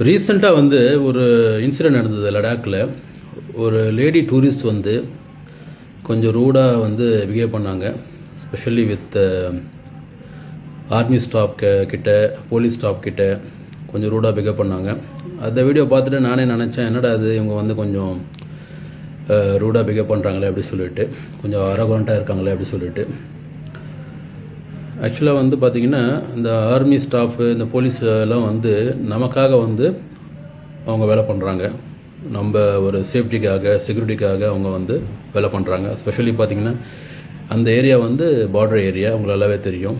ரீசெண்டாக வந்து ஒரு இன்சிடெண்ட் நடந்தது லடாக்கில். ஒரு லேடி டூரிஸ்ட் வந்து கொஞ்சம் ரூடாக வந்து பிஹேவ் பண்ணாங்க. ஸ்பெஷலி வித் ஆர்மி ஸ்டாஃப் கிட்ட, போலீஸ் ஸ்டாஃப் கிட்ட கொஞ்சம் ரூடாக பிஹேவ் பண்ணாங்க. அந்த வீடியோ பார்த்துட்டு நானே நினச்சேன், என்னடா அது இவங்க வந்து கொஞ்சம் ரூடாக பிஹேவ் பண்ணுறாங்களே அப்படி சொல்லிட்டு, கொஞ்சம் அரகொண்ட்டாக இருக்காங்களே அப்படி சொல்லிட்டு. ஆக்சுவலாக வந்து பார்த்திங்கன்னா, இந்த ஆர்மி ஸ்டாஃபு, இந்த போலீஸ் எல்லாம் வந்து நமக்காக வந்து அவங்க வேலை பண்ணுறாங்க. நம்ம ஒரு சேஃப்டிக்காக, செக்யூரிட்டிக்காக அவங்க வந்து வேலை பண்ணுறாங்க. ஸ்பெஷலி பார்த்திங்கன்னா அந்த ஏரியா வந்து பார்டர் ஏரியா, உங்களுக்கு நல்லாவே தெரியும்,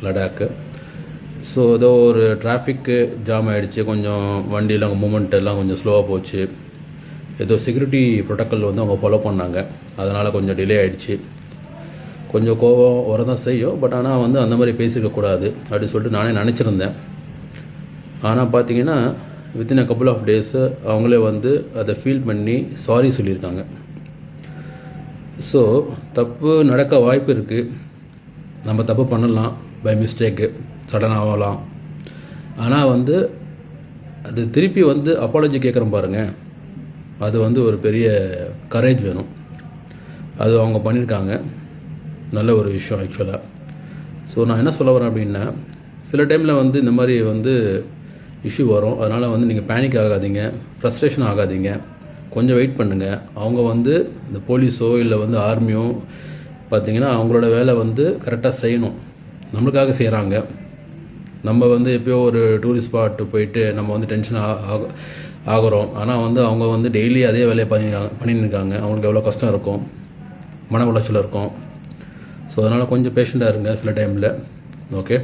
லடாக்கு. ஸோ ஏதோ ஒரு டிராஃபிக்கு ஜாம் ஆகிடுச்சு, கொஞ்சம் வண்டியெலாம் மூமெண்ட் எல்லாம் கொஞ்சம் ஸ்லோவாக போச்சு. ஏதோ செக்யூரிட்டி ப்ரோட்டோக்கால் வந்து அவங்க ஃபாலோ பண்ணாங்க, அதனால் கொஞ்சம் டிலே ஆகிடுச்சு. கொஞ்சம் கோபம் வரதான் செய்யும், பட் ஆனால் வந்து அந்த மாதிரி பேசியிருக்கக்கூடாது அப்படி சொல்லிட்டு நானே நினச்சிருந்தேன். ஆனால் பார்த்தீங்கன்னா within a couple of days அவங்களே வந்து அதை ஃபீல் பண்ணி சாரி சொல்லியிருக்காங்க. ஸோ தப்பு நடக்க வாய்ப்பு இருக்குது, நம்ம தப்பு பண்ணலாம், பை மிஸ்டேக்கு சடனாக ஆகலாம். ஆனால் வந்து அது திருப்பி வந்து அப்பாலஜி கேட்குறோம் பாருங்கள், அது வந்து ஒரு பெரிய கரேஜ் வேணும். அது அவங்க பண்ணியிருக்காங்க, நல்ல ஒரு விஷயம் ஆக்சுவலாக. ஸோ நான் என்ன சொல்ல வரேன் அப்படின்னா, சில டைமில் வந்து இந்த மாதிரி வந்து இஷ்யூ வரும். அதனால் வந்து நீங்கள் பேனிக் ஆகாதீங்க, ஃப்ரஸ்ட்ரேஷன் ஆகாதீங்க, கொஞ்சம் வெயிட் பண்ணுங்கள். அவங்க வந்து இந்த போலீஸோ இல்லை வந்து ஆர்மியோ பார்த்திங்கன்னா அவங்களோட வேலை வந்து கரெக்டாக செய்யணும், நம்மளுக்காக செய்கிறாங்க. நம்ம வந்து எப்போயோ ஒரு டூரிஸ்ட் ஸ்பாட்டு போயிட்டு நம்ம வந்து டென்ஷன் ஆகிறோம். ஆனால் வந்து அவங்க வந்து டெய்லி அதே வேலையை பண்ணியிருக்காங்க. அவங்களுக்கு எவ்வளோ கஷ்டம் இருக்கும், மன உளைச்சல் இருக்கும். ஸோ அதனால் கொஞ்சம் பேஷண்ட்டாக இருங்க சில டைமில். ஓகே.